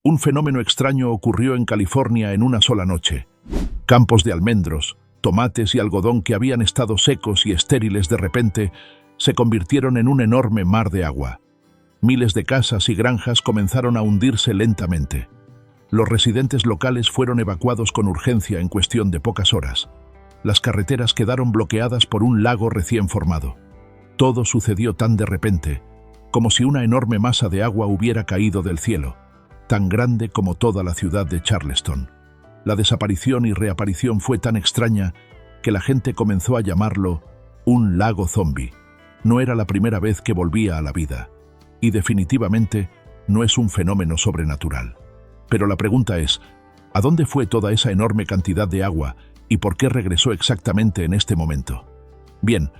Un fenómeno extraño ocurrió en California en una sola noche. Campos de almendros, tomates y algodón que habían estado secos y estériles de repente se convirtieron en un enorme mar de agua. Miles de casas y granjas comenzaron a hundirse lentamente. Los residentes locales fueron evacuados con urgencia en cuestión de pocas horas. Las carreteras quedaron bloqueadas por un lago recién formado. Todo sucedió tan de repente, como si una enorme masa de agua hubiera caído del cielo, tan grande como toda la ciudad de Charleston. La desaparición y reaparición fue tan extraña que la gente comenzó a llamarlo un lago zombie. No era la primera vez que volvía a la vida, y definitivamente no es un fenómeno sobrenatural. Pero la pregunta es, ¿a dónde fue toda esa enorme cantidad de agua y por qué regresó exactamente en este momento? Bien,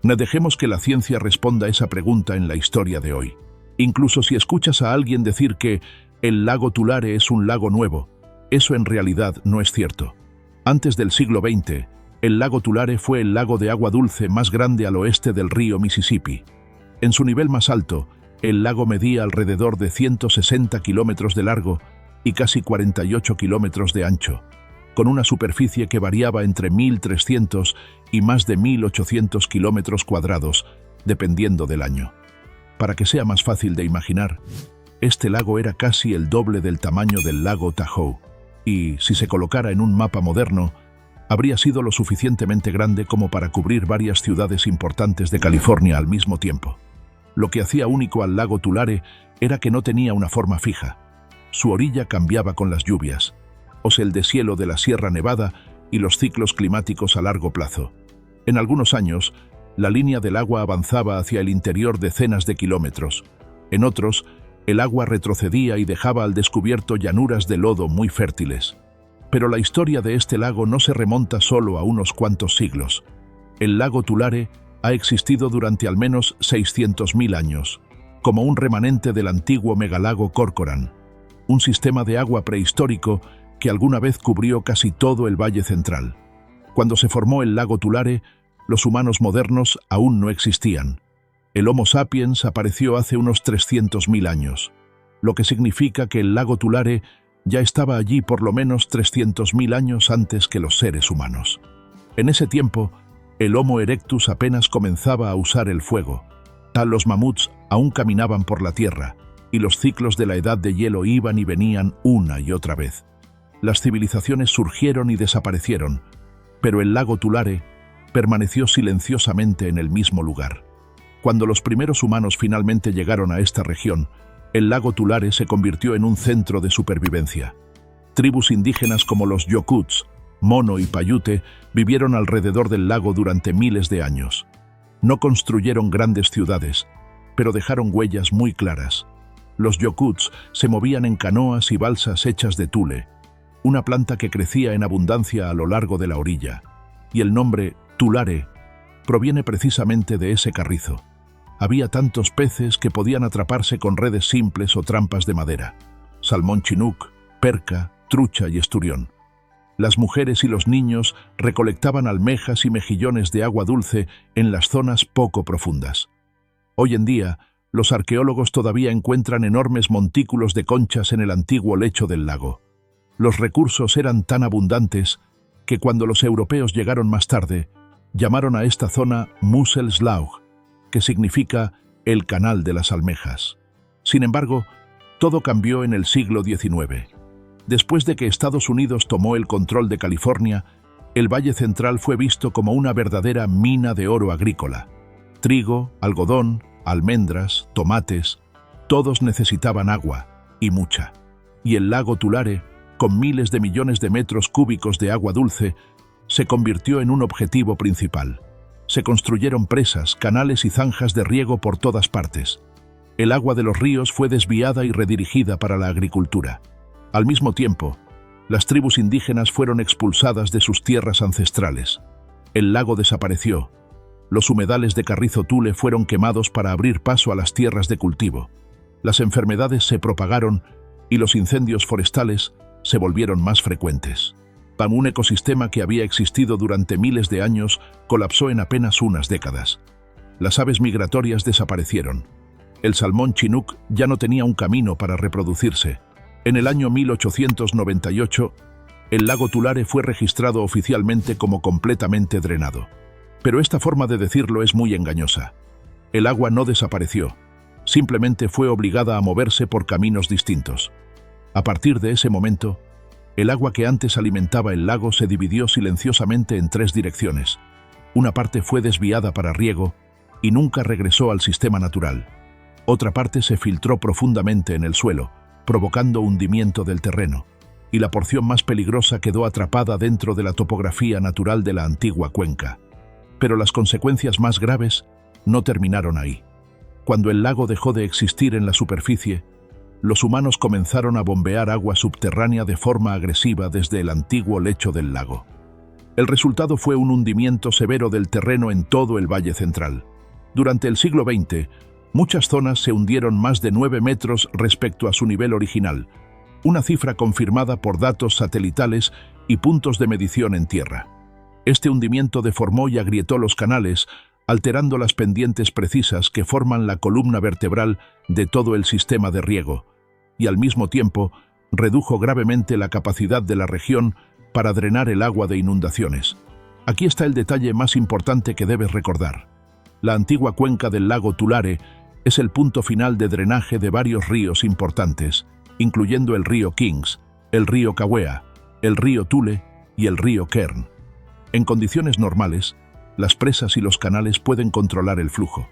no dejemos que la ciencia responda esa pregunta en la historia de hoy. Incluso si escuchas a alguien decir que el lago Tulare es un lago nuevo, eso en realidad no es cierto. Antes del siglo XX, el lago Tulare fue el lago de agua dulce más grande al oeste del río Mississippi. En su nivel más alto, el lago medía alrededor de 160 kilómetros de largo y casi 48 kilómetros de ancho, con una superficie que variaba entre 1.300 y más de 1.800 kilómetros cuadrados, dependiendo del año. Para que sea más fácil de imaginar, este lago era casi el doble del tamaño del lago Tahoe, y, si se colocara en un mapa moderno, habría sido lo suficientemente grande como para cubrir varias ciudades importantes de California al mismo tiempo. Lo que hacía único al lago Tulare era que no tenía una forma fija. Su orilla cambiaba con las lluvias, el deshielo de la Sierra Nevada y los ciclos climáticos a largo plazo. En algunos años, la línea del agua avanzaba hacia el interior decenas de kilómetros. En otros, el agua retrocedía y dejaba al descubierto llanuras de lodo muy fértiles. Pero la historia de este lago no se remonta solo a unos cuantos siglos. El lago Tulare ha existido durante al menos 600.000 años, como un remanente del antiguo megalago Corcoran, un sistema de agua prehistórico que alguna vez cubrió casi todo el Valle Central. Cuando se formó el lago Tulare, los humanos modernos aún no existían. El Homo sapiens apareció hace unos 300.000 años, lo que significa que el lago Tulare ya estaba allí por lo menos 300.000 años antes que los seres humanos. En ese tiempo, el Homo erectus apenas comenzaba a usar el fuego. Los mamuts aún caminaban por la tierra, y los ciclos de la edad de hielo iban y venían una y otra vez. Las civilizaciones surgieron y desaparecieron, pero el lago Tulare permaneció silenciosamente en el mismo lugar. Cuando los primeros humanos finalmente llegaron a esta región, el lago Tulare se convirtió en un centro de supervivencia. Tribus indígenas como los Yokuts, Mono y Paiute vivieron alrededor del lago durante miles de años. No construyeron grandes ciudades, pero dejaron huellas muy claras. Los Yokuts se movían en canoas y balsas hechas de tule, una planta que crecía en abundancia a lo largo de la orilla, y el nombre Tulare proviene precisamente de ese carrizo. Había tantos peces que podían atraparse con redes simples o trampas de madera: salmón chinook, perca, trucha y esturión. Las mujeres y los niños recolectaban almejas y mejillones de agua dulce en las zonas poco profundas. Hoy en día, los arqueólogos todavía encuentran enormes montículos de conchas en el antiguo lecho del lago. Los recursos eran tan abundantes que cuando los europeos llegaron más tarde, llamaron a esta zona Muselslaug, que significa el canal de las almejas. Sin embargo, todo cambió en el siglo XIX. Después de que Estados Unidos tomó el control de California, el Valle Central fue visto como una verdadera mina de oro agrícola. Trigo, algodón, almendras, tomates, todos necesitaban agua, y mucha. Y el lago Tulare, con miles de millones de metros cúbicos de agua dulce, se convirtió en un objetivo principal. Se construyeron presas, canales y zanjas de riego por todas partes. El agua de los ríos fue desviada y redirigida para la agricultura. Al mismo tiempo, las tribus indígenas fueron expulsadas de sus tierras ancestrales. El lago desapareció. Los humedales de carrizo tule fueron quemados para abrir paso a las tierras de cultivo. Las enfermedades se propagaron y los incendios forestales se volvieron más frecuentes. Un ecosistema que había existido durante miles de años colapsó en apenas unas décadas. Las aves migratorias desaparecieron. El salmón chinook ya no tenía un camino para reproducirse. En el año 1898, el lago Tulare fue registrado oficialmente como completamente drenado. Pero esta forma de decirlo es muy engañosa. El agua no desapareció, simplemente fue obligada a moverse por caminos distintos. A partir de ese momento, el agua que antes alimentaba el lago se dividió silenciosamente en tres direcciones. Una parte fue desviada para riego y nunca regresó al sistema natural. Otra parte se filtró profundamente en el suelo, provocando hundimiento del terreno, y la porción más peligrosa quedó atrapada dentro de la topografía natural de la antigua cuenca. Pero las consecuencias más graves no terminaron ahí. Cuando el lago dejó de existir en la superficie, los humanos comenzaron a bombear agua subterránea de forma agresiva desde el antiguo lecho del lago. El resultado fue un hundimiento severo del terreno en todo el Valle Central. Durante el siglo XX, muchas zonas se hundieron más de 9 metros respecto a su nivel original, una cifra confirmada por datos satelitales y puntos de medición en tierra. Este hundimiento deformó y agrietó los canales, alterando las pendientes precisas que forman la columna vertebral de todo el sistema de riego, y al mismo tiempo redujo gravemente la capacidad de la región para drenar el agua de inundaciones. Aquí está el detalle más importante que debes recordar. La antigua cuenca del lago Tulare es el punto final de drenaje de varios ríos importantes, incluyendo el río Kings, el río Kauai, el río Tule y el río Kern. En condiciones normales, las presas y los canales pueden controlar el flujo.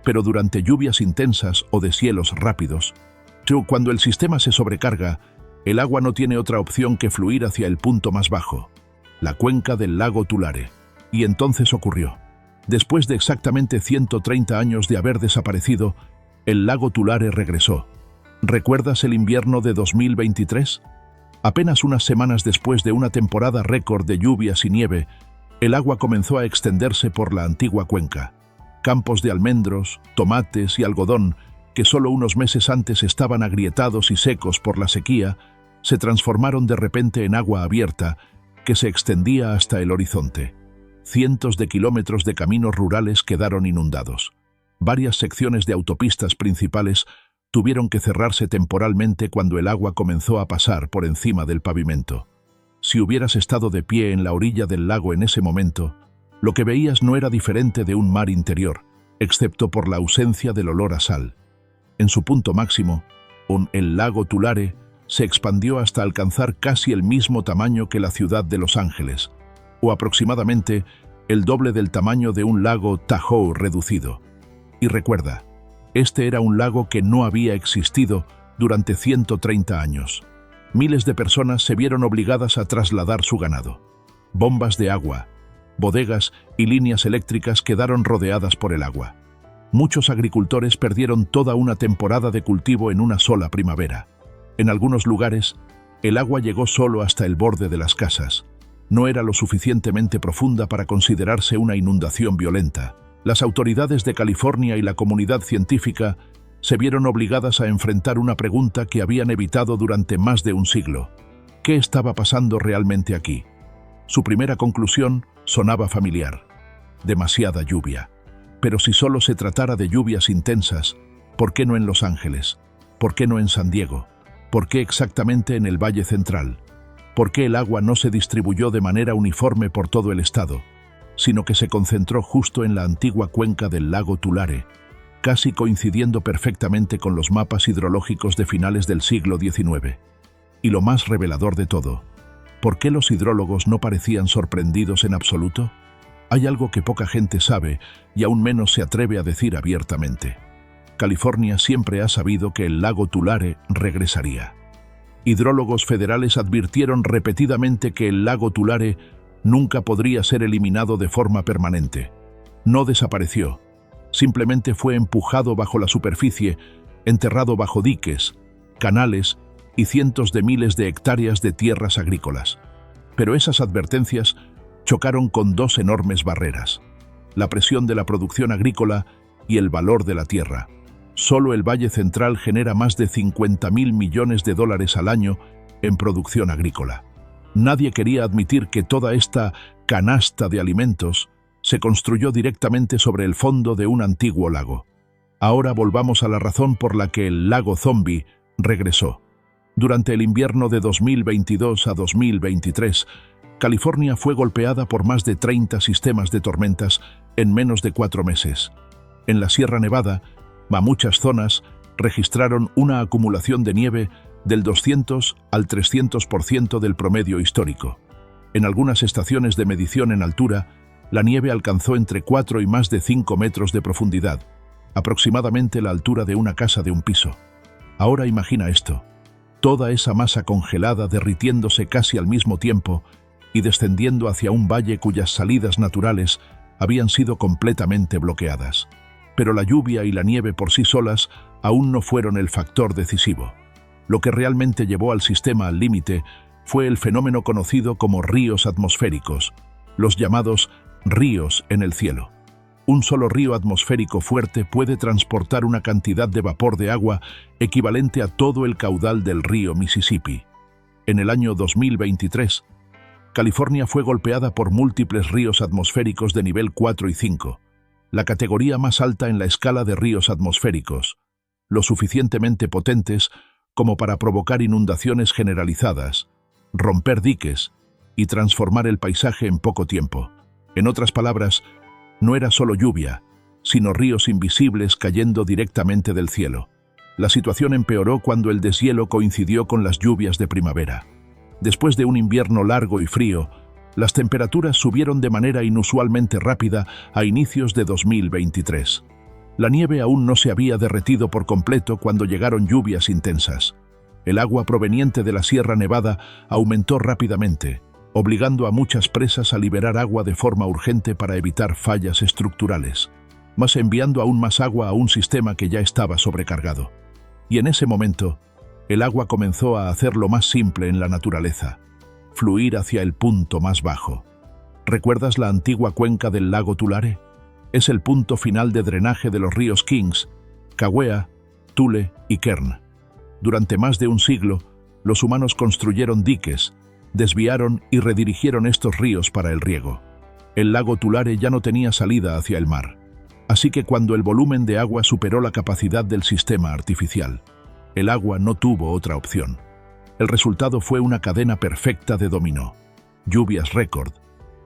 Pero durante lluvias intensas o de cielos rápidos, cuando el sistema se sobrecarga, el agua no tiene otra opción que fluir hacia el punto más bajo, la cuenca del lago Tulare. Y entonces ocurrió. Después de exactamente 130 años de haber desaparecido, el lago Tulare regresó. ¿Recuerdas el invierno de 2023? Apenas unas semanas después de una temporada récord de lluvias y nieve, el agua comenzó a extenderse por la antigua cuenca. Campos de almendros, tomates y algodón, que solo unos meses antes estaban agrietados y secos por la sequía, se transformaron de repente en agua abierta que se extendía hasta el horizonte. Cientos de kilómetros de caminos rurales quedaron inundados. Varias secciones de autopistas principales tuvieron que cerrarse temporalmente cuando el agua comenzó a pasar por encima del pavimento. Si hubieras estado de pie en la orilla del lago en ese momento, lo que veías no era diferente de un mar interior, excepto por la ausencia del olor a sal. En su punto máximo, el lago Tulare se expandió hasta alcanzar casi el mismo tamaño que la ciudad de Los Ángeles, o aproximadamente el doble del tamaño de un lago Tahoe reducido. Y recuerda, este era un lago que no había existido durante 130 años. Miles de personas se vieron obligadas a trasladar su ganado. Bombas de agua, bodegas y líneas eléctricas quedaron rodeadas por el agua. Muchos agricultores perdieron toda una temporada de cultivo en una sola primavera. En algunos lugares, el agua llegó solo hasta el borde de las casas. No era lo suficientemente profunda para considerarse una inundación violenta. Las autoridades de California y la comunidad científica se vieron obligadas a enfrentar una pregunta que habían evitado durante más de un siglo. ¿Qué estaba pasando realmente aquí? Su primera conclusión sonaba familiar. Demasiada lluvia. Pero si solo se tratara de lluvias intensas, ¿por qué no en Los Ángeles? ¿Por qué no en San Diego? ¿Por qué exactamente en el Valle Central? ¿Por qué el agua no se distribuyó de manera uniforme por todo el estado, sino que se concentró justo en la antigua cuenca del lago Tulare, casi coincidiendo perfectamente con los mapas hidrológicos de finales del siglo XIX? Y lo más revelador de todo, ¿por qué los hidrólogos no parecían sorprendidos en absoluto? Hay algo que poca gente sabe y aún menos se atreve a decir abiertamente. California siempre ha sabido que el lago Tulare regresaría. Hidrólogos federales advirtieron repetidamente que el lago Tulare nunca podría ser eliminado de forma permanente. No desapareció, simplemente fue empujado bajo la superficie, enterrado bajo diques, canales y cientos de miles de hectáreas de tierras agrícolas. Pero esas advertencias chocaron con dos enormes barreras: la presión de la producción agrícola y el valor de la tierra. Solo el Valle Central genera más de 50.000 millones de dólares al año en producción agrícola. Nadie quería admitir que toda esta canasta de alimentos se construyó directamente sobre el fondo de un antiguo lago. Ahora volvamos a la razón por la que el lago Zombie regresó. Durante el invierno de 2022 a 2023, California fue golpeada por más de 30 sistemas de tormentas en menos de 4 meses. En la Sierra Nevada, muchas zonas registraron una acumulación de nieve del 200 al 300% del promedio histórico. En algunas estaciones de medición en altura, la nieve alcanzó entre 4 y más de 5 metros de profundidad, aproximadamente la altura de una casa de un piso. Ahora imagina esto: toda esa masa congelada derritiéndose casi al mismo tiempo y descendiendo hacia un valle cuyas salidas naturales habían sido completamente bloqueadas. Pero la lluvia y la nieve por sí solas aún no fueron el factor decisivo. Lo que realmente llevó al sistema al límite fue el fenómeno conocido como ríos atmosféricos, los llamados ríos en el cielo. Un solo río atmosférico fuerte puede transportar una cantidad de vapor de agua equivalente a todo el caudal del río Mississippi. En el año 2023, California fue golpeada por múltiples ríos atmosféricos de nivel 4 y 5, la categoría más alta en la escala de ríos atmosféricos, lo suficientemente potentes como para provocar inundaciones generalizadas, romper diques y transformar el paisaje en poco tiempo. En otras palabras, no era solo lluvia, sino ríos invisibles cayendo directamente del cielo. La situación empeoró cuando el deshielo coincidió con las lluvias de primavera. Después de un invierno largo y frío, las temperaturas subieron de manera inusualmente rápida a inicios de 2023. La nieve aún no se había derretido por completo cuando llegaron lluvias intensas. El agua proveniente de la Sierra Nevada aumentó rápidamente, obligando a muchas presas a liberar agua de forma urgente para evitar fallas estructurales, más enviando aún más agua a un sistema que ya estaba sobrecargado. Y en ese momento, el agua comenzó a hacer lo más simple en la naturaleza: fluir hacia el punto más bajo. ¿Recuerdas la antigua cuenca del lago Tulare? Es el punto final de drenaje de los ríos Kings, Kaweah, Tule y Kern. Durante más de un siglo, los humanos construyeron diques, desviaron y redirigieron estos ríos para el riego. El lago Tulare ya no tenía salida hacia el mar, así que cuando el volumen de agua superó la capacidad del sistema artificial, el agua no tuvo otra opción. El resultado fue una cadena perfecta de dominó: lluvias récord,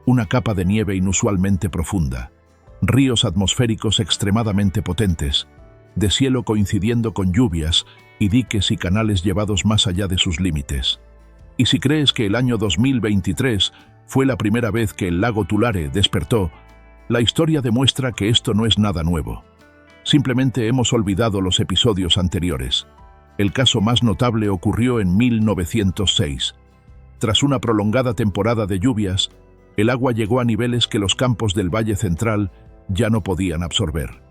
una capa de nieve inusualmente profunda, ríos atmosféricos extremadamente potentes, deshielo coincidiendo con lluvias y diques y canales llevados más allá de sus límites. Y si crees que el año 2023 fue la primera vez que el lago Tulare despertó, la historia demuestra que esto no es nada nuevo. Simplemente hemos olvidado los episodios anteriores. El caso más notable ocurrió en 1906. Tras una prolongada temporada de lluvias, el agua llegó a niveles que los campos del Valle Central ya no podían absorber.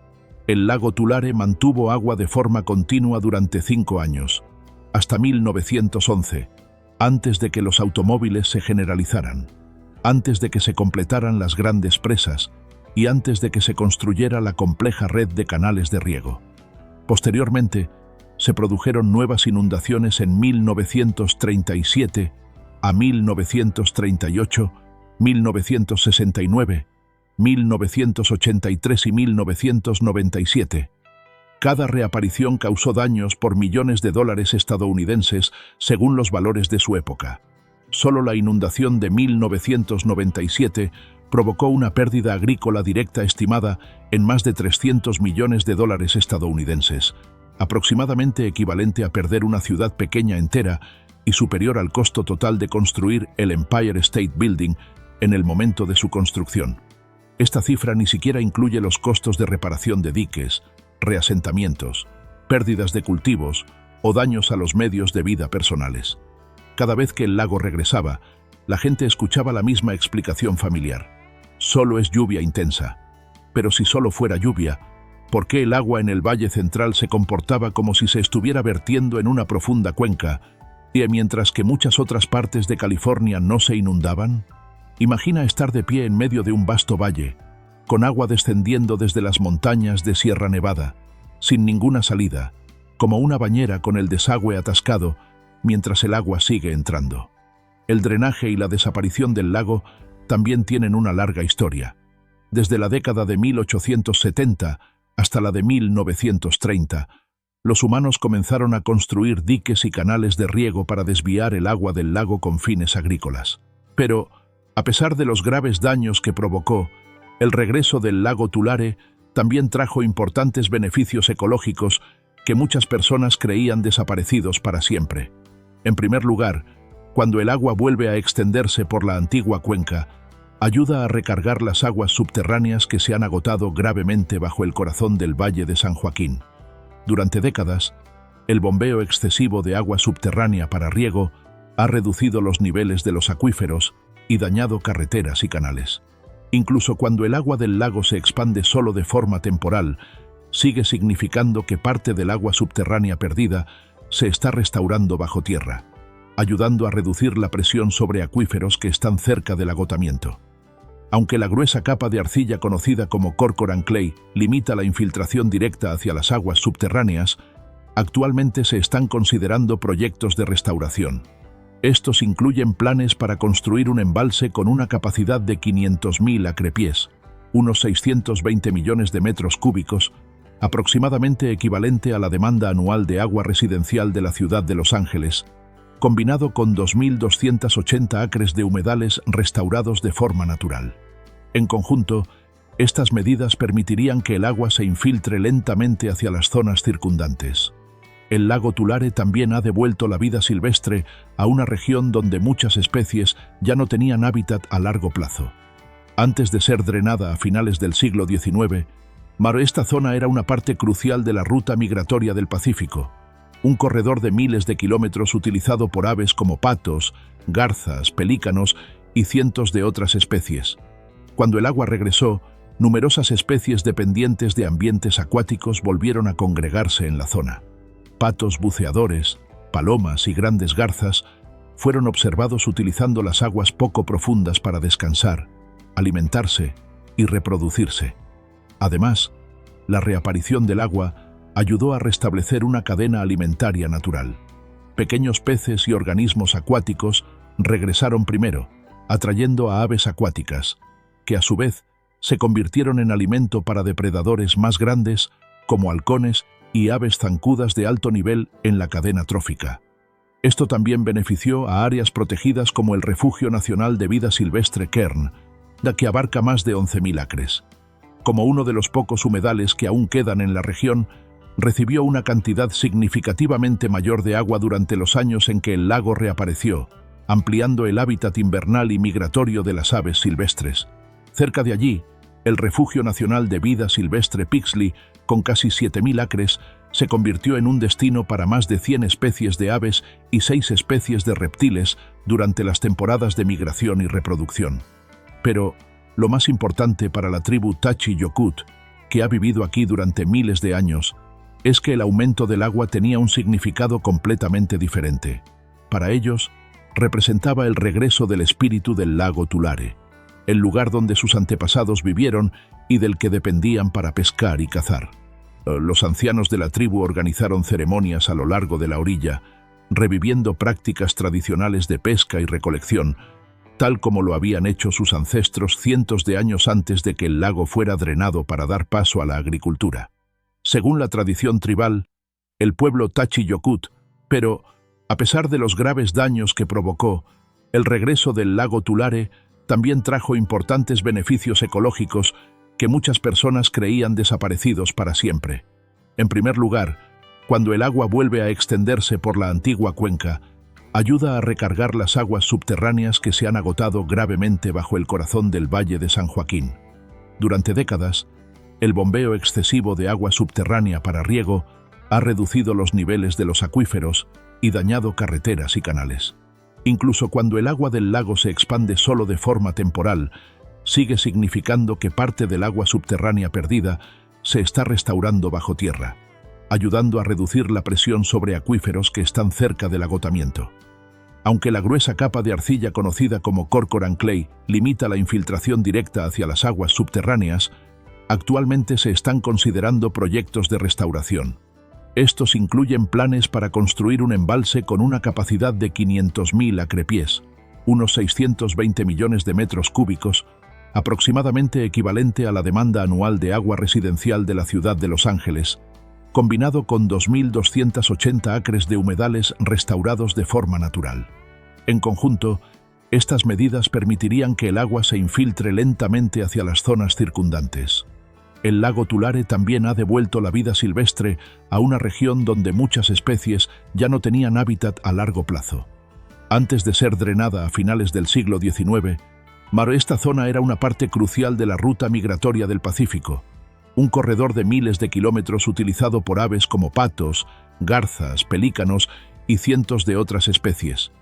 El lago Tulare mantuvo agua de forma continua durante 5 años, hasta 1911, antes de que los automóviles se generalizaran, antes de que se completaran las grandes presas y antes de que se construyera la compleja red de canales de riego. Posteriormente, se produjeron nuevas inundaciones en 1937 a 1938, 1969, 1983 y 1997. Cada reaparición causó daños por millones de dólares estadounidenses según los valores de su época. Solo la inundación de 1997 provocó una pérdida agrícola directa estimada en más de 300 millones de dólares estadounidenses, aproximadamente equivalente a perder una ciudad pequeña entera y superior al costo total de construir el Empire State Building en el momento de su construcción. Esta cifra ni siquiera incluye los costos de reparación de diques, reasentamientos, pérdidas de cultivos o daños a los medios de vida personales. Cada vez que el lago regresaba, la gente escuchaba la misma explicación familiar: solo es lluvia intensa. Pero si solo fuera lluvia, ¿por qué el agua en el Valle Central se comportaba como si se estuviera vertiendo en una profunda cuenca, y mientras que muchas otras partes de California no se inundaban? Imagina estar de pie en medio de un vasto valle, con agua descendiendo desde las montañas de Sierra Nevada, sin ninguna salida, como una bañera con el desagüe atascado, mientras el agua sigue entrando. El drenaje y la desaparición del lago también tienen una larga historia. Desde la década de 1870 hasta la de 1930, los humanos comenzaron a construir diques y canales de riego para desviar el agua del lago con fines agrícolas. Pero, a pesar de los graves daños que provocó, el regreso del lago Tulare también trajo importantes beneficios ecológicos que muchas personas creían desaparecidos para siempre. En primer lugar, cuando el agua vuelve a extenderse por la antigua cuenca, ayuda a recargar las aguas subterráneas que se han agotado gravemente bajo el corazón del Valle de San Joaquín. Durante décadas, el bombeo excesivo de agua subterránea para riego ha reducido los niveles de los acuíferos y dañado carreteras y canales. Incluso cuando el agua del lago se expande solo de forma temporal, sigue significando que parte del agua subterránea perdida se está restaurando bajo tierra, ayudando a reducir la presión sobre acuíferos que están cerca del agotamiento. Aunque la gruesa capa de arcilla conocida como Corcoran Clay limita la infiltración directa hacia las aguas subterráneas, actualmente se están considerando proyectos de restauración. Estos incluyen planes para construir un embalse con una capacidad de 500.000 acrepiés, unos 620 millones de metros cúbicos, aproximadamente equivalente a la demanda anual de agua residencial de la ciudad de Los Ángeles, combinado con 2.280 acres de humedales restaurados de forma natural. En conjunto, estas medidas permitirían que el agua se infiltre lentamente hacia las zonas circundantes. El lago Tulare también ha devuelto la vida silvestre a una región donde muchas especies ya no tenían hábitat a largo plazo. Antes de ser drenada a finales del siglo XIX, esta zona era una parte crucial de la ruta migratoria del Pacífico, un corredor de miles de kilómetros utilizado por aves como patos, garzas, pelícanos y cientos de otras especies. Cuando el agua regresó, numerosas especies dependientes de ambientes acuáticos volvieron a congregarse en la zona. Patos buceadores, palomas y grandes garzas fueron observados utilizando las aguas poco profundas para descansar, alimentarse y reproducirse. Además, la reaparición del agua ayudó a restablecer una cadena alimentaria natural. Pequeños peces y organismos acuáticos regresaron primero, atrayendo a aves acuáticas, que a su vez se convirtieron en alimento para depredadores más grandes como halcones y aves zancudas de alto nivel en la cadena trófica. Esto también benefició a áreas protegidas como el Refugio Nacional de Vida Silvestre Kern, que abarca más de 11.000 acres. Como uno de los pocos humedales que aún quedan en la región, recibió una cantidad significativamente mayor de agua durante los años en que el lago reapareció, ampliando el hábitat invernal y migratorio de las aves silvestres. Cerca de allí, el Refugio Nacional de Vida Silvestre Pixley, con casi 7.000 acres, se convirtió en un destino para más de 100 especies de aves y 6 especies de reptiles durante las temporadas de migración y reproducción. Pero lo más importante para la tribu Tachi Yokut, que ha vivido aquí durante miles de años, es que el aumento del agua tenía un significado completamente diferente. Para ellos, representaba el regreso del espíritu del lago Tulare, el lugar donde sus antepasados vivieron y del que dependían para pescar y cazar. Los ancianos de la tribu organizaron ceremonias a lo largo de la orilla, reviviendo prácticas tradicionales de pesca y recolección, tal como lo habían hecho sus ancestros cientos de años antes de que el lago fuera drenado para dar paso a la agricultura. Según la tradición tribal, el pueblo Tachi Yokut, pero, a pesar de los graves daños que provocó, el regreso del lago Tulare también trajo importantes beneficios ecológicos que muchas personas creían desaparecidos para siempre. En primer lugar, cuando el agua vuelve a extenderse por la antigua cuenca, ayuda a recargar las aguas subterráneas que se han agotado gravemente bajo el corazón del Valle de San Joaquín. Durante décadas, el bombeo excesivo de agua subterránea para riego ha reducido los niveles de los acuíferos y dañado carreteras y canales. Incluso cuando el agua del lago se expande solo de forma temporal, sigue significando que parte del agua subterránea perdida se está restaurando bajo tierra, ayudando a reducir la presión sobre acuíferos que están cerca del agotamiento. Aunque la gruesa capa de arcilla conocida como Corcoran Clay limita la infiltración directa hacia las aguas subterráneas, actualmente se están considerando proyectos de restauración. Estos incluyen planes para construir un embalse con una capacidad de 500.000 acrepiés, unos 620 millones de metros cúbicos, aproximadamente equivalente a la demanda anual de agua residencial de la ciudad de Los Ángeles, combinado con 2.280 acres de humedales restaurados de forma natural. En conjunto, estas medidas permitirían que el agua se infiltre lentamente hacia las zonas circundantes. El lago Tulare también ha devuelto la vida silvestre a una región donde muchas especies ya no tenían hábitat a largo plazo. Antes de ser drenada a finales del siglo XIX, esta zona era una parte crucial de la ruta migratoria del Pacífico, un corredor de miles de kilómetros utilizado por aves como patos, garzas, pelícanos y cientos de otras especies.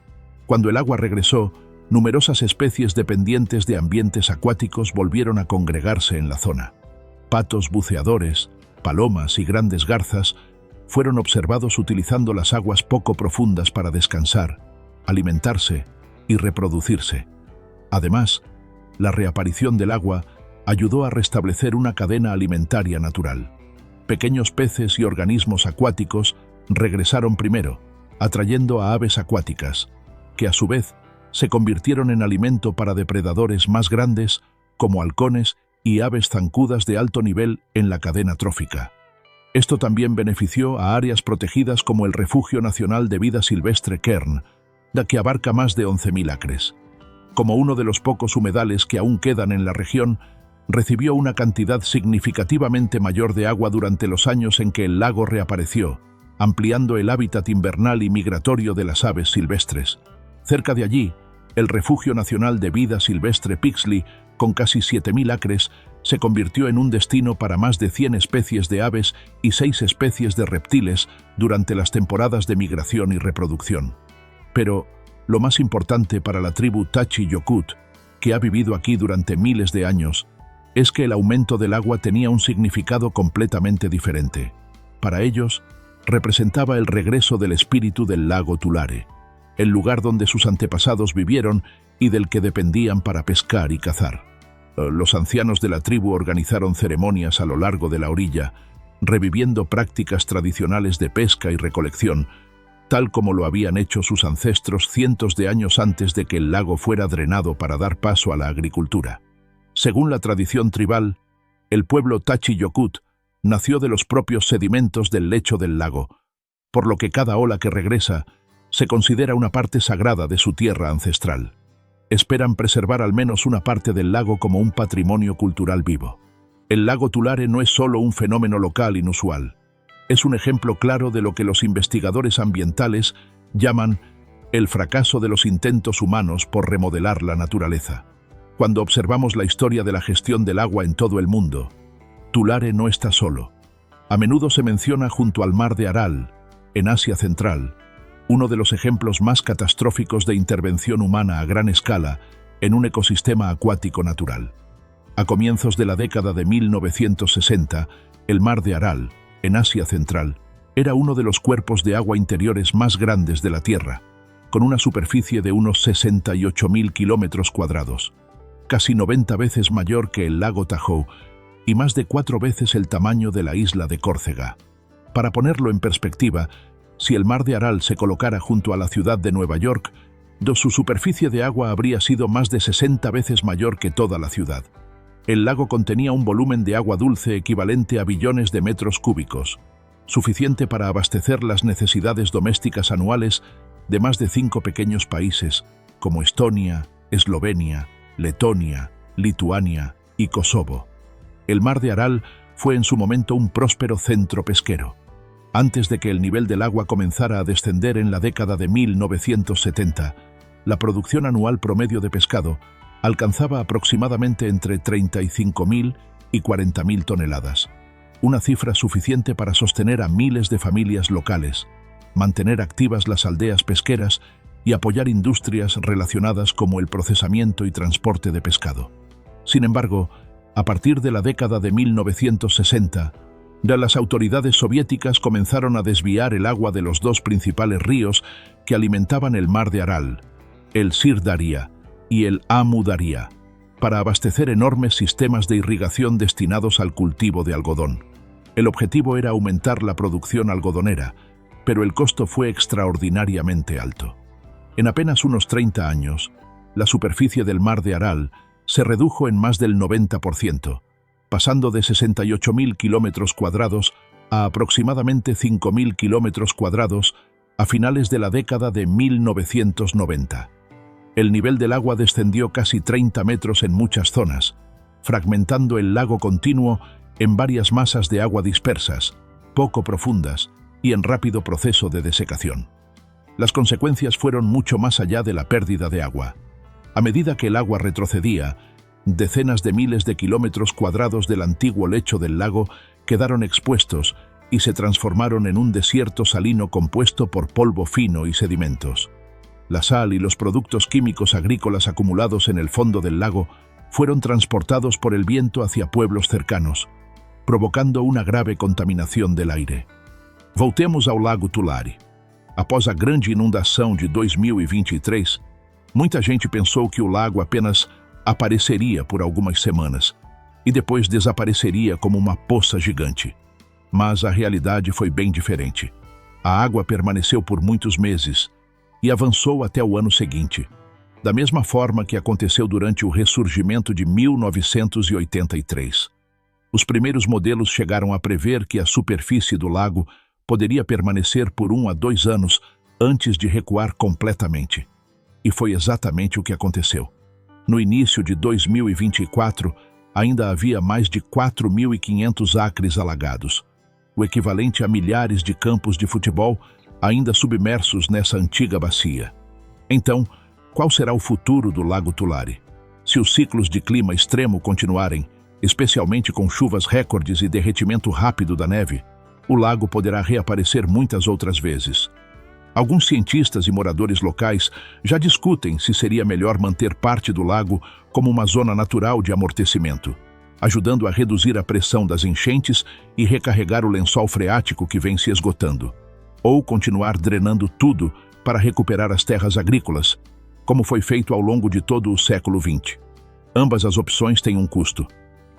Cuando el agua regresó, numerosas especies dependientes de ambientes acuáticos volvieron a congregarse en la zona. Patos buceadores, palomas y grandes garzas fueron observados utilizando las aguas poco profundas para descansar, alimentarse y reproducirse. Además, la reaparición del agua ayudó a restablecer una cadena alimentaria natural. Pequeños peces y organismos acuáticos regresaron primero, atrayendo a aves acuáticas, que a su vez se convirtieron en alimento para depredadores más grandes como halcones y aves zancudas de alto nivel en la cadena trófica. Esto también benefició a áreas protegidas como el Refugio Nacional de Vida Silvestre Kern, que abarca más de 11.000 acres. Como uno de los pocos humedales que aún quedan en la región, recibió una cantidad significativamente mayor de agua durante los años en que el lago reapareció, ampliando el hábitat invernal y migratorio de las aves silvestres. Cerca de allí, el Refugio Nacional de Vida Silvestre Pixley, con casi 7.000 acres, se convirtió en un destino para más de 100 especies de aves y 6 especies de reptiles durante las temporadas de migración y reproducción. Pero lo más importante para la tribu Tachi-Yokut, que ha vivido aquí durante miles de años, es que el aumento del agua tenía un significado completamente diferente. Para ellos, representaba el regreso del espíritu del lago Tulare, el lugar donde sus antepasados vivieron y del que dependían para pescar y cazar. Los ancianos de la tribu organizaron ceremonias a lo largo de la orilla, reviviendo prácticas tradicionales de pesca y recolección, tal como lo habían hecho sus ancestros cientos de años antes de que el lago fuera drenado para dar paso a la agricultura. Según la tradición tribal, el pueblo Tachi-Yokut nació de los propios sedimentos del lecho del lago, por lo que cada ola que regresa se considera una parte sagrada de su tierra ancestral. Esperan preservar al menos una parte del lago como un patrimonio cultural vivo. El lago Tulare no es solo un fenómeno local inusual. Es un ejemplo claro de lo que los investigadores ambientales llaman el fracaso de los intentos humanos por remodelar la naturaleza. Cuando observamos la historia de la gestión del agua en todo el mundo, Tulare no está solo. A menudo se menciona junto al mar de Aral, en Asia Central, uno de los ejemplos más catastróficos de intervención humana a gran escala en un ecosistema acuático natural. A comienzos de la década de 1960, el mar de Aral, en Asia Central, era uno de los cuerpos de agua interiores más grandes de la Tierra, con una superficie de unos 68.000 kilómetros cuadrados, casi 90 veces mayor que el lago Tahoe y más de 4 veces el tamaño de la isla de Córcega. Para ponerlo en perspectiva, si el mar de Aral se colocara junto a la ciudad de Nueva York, su superficie de agua habría sido más de 60 veces mayor que toda la ciudad. El lago contenía un volumen de agua dulce equivalente a billones de metros cúbicos, suficiente para abastecer las necesidades domésticas anuales de más de 5 pequeños países, como Estonia, Eslovenia, Letonia, Lituania y Kosovo. El mar de Aral fue en su momento un próspero centro pesquero. Antes de que el nivel del agua comenzara a descender en la década de 1970, la producción anual promedio de pescado alcanzaba aproximadamente entre 35.000 y 40.000 toneladas, una cifra suficiente para sostener a miles de familias locales, mantener activas las aldeas pesqueras y apoyar industrias relacionadas como el procesamiento y transporte de pescado. Sin embargo, a partir de la década de 1960, las autoridades soviéticas comenzaron a desviar el agua de los 2 principales ríos que alimentaban el mar de Aral, el Sirdaria y el Amu Daria, para abastecer enormes sistemas de irrigación destinados al cultivo de algodón. El objetivo era aumentar la producción algodonera, pero el costo fue extraordinariamente alto. En apenas unos 30 años, la superficie del mar de Aral se redujo en más del 90%, pasando de 68.000 kilómetros cuadrados a aproximadamente 5.000 kilómetros cuadrados a finales de la década de 1990. El nivel del agua descendió casi 30 metros en muchas zonas, fragmentando el lago continuo en varias masas de agua dispersas, poco profundas y en rápido proceso de desecación. Las consecuencias fueron mucho más allá de la pérdida de agua. A medida que el agua retrocedía, decenas de miles de kilómetros cuadrados del antiguo lecho del lago quedaron expuestos y se transformaron en un desierto salino compuesto por polvo fino y sedimentos. La sal y los productos químicos agrícolas acumulados en el fondo del lago fueron transportados por el viento hacia pueblos cercanos, provocando una grave contaminação del aire. Voltemos ao Lago Tulare. Após a grande inundação de 2023, muita gente pensou que o lago apenas apareceria por algumas semanas e depois desapareceria como uma poça gigante. Mas a realidade foi bem diferente. A água permaneceu por muitos meses e avançou até o ano seguinte, da mesma forma que aconteceu durante o ressurgimento de 1983. Os primeiros modelos chegaram a prever que a superfície do lago poderia permanecer por 1 a 2 anos antes de recuar completamente. E foi exatamente o que aconteceu. No início de 2024, ainda havia mais de 4.500 acres alagados, o equivalente a milhares de campos de futebol ainda submersos nessa antiga bacia. Então, qual será o futuro do Lago Tulare? Se os ciclos de clima extremo continuarem, especialmente com chuvas recordes e derretimento rápido da neve, o lago poderá reaparecer muitas outras vezes. Alguns cientistas e moradores locais já discutem se seria melhor manter parte do lago como uma zona natural de amortecimento, ajudando a reduzir a pressão das enchentes e recarregar o lençol freático que vem se esgotando, ou continuar drenando tudo para recuperar as terras agrícolas, como foi feito ao longo de todo o século XX. Ambas as opções têm um custo.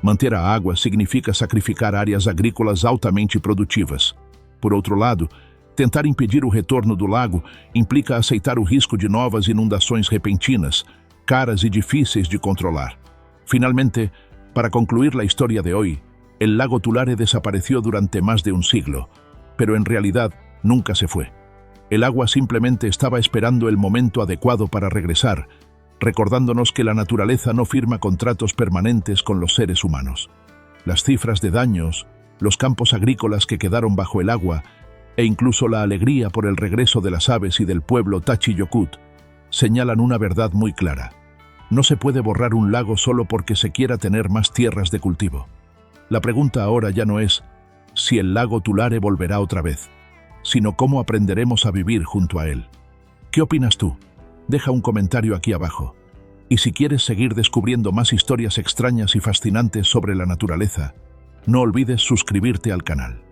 Manter a água significa sacrificar áreas agrícolas altamente produtivas. Por outro lado, tentar impedir o retorno do lago implica aceitar o risco de novas inundações repentinas, caras e difíceis de controlar. Finalmente, para concluir la historia de hoy, el lago Tulare desapareció durante más de un siglo, pero en realidad nunca se fue. El agua simplemente estaba esperando el momento adecuado para regresar, recordándonos que la naturaleza no firma contratos permanentes con los seres humanos. Las cifras de daños, los campos agrícolas que quedaron bajo el agua, e incluso la alegría por el regreso de las aves y del pueblo Tachiyokut, señalan una verdad muy clara. No se puede borrar un lago solo porque se quiera tener más tierras de cultivo. La pregunta ahora ya no es si el lago Tulare volverá otra vez, sino cómo aprenderemos a vivir junto a él. ¿Qué opinas tú? Deja un comentario aquí abajo. Y si quieres seguir descubriendo más historias extrañas y fascinantes sobre la naturaleza, no olvides suscribirte al canal.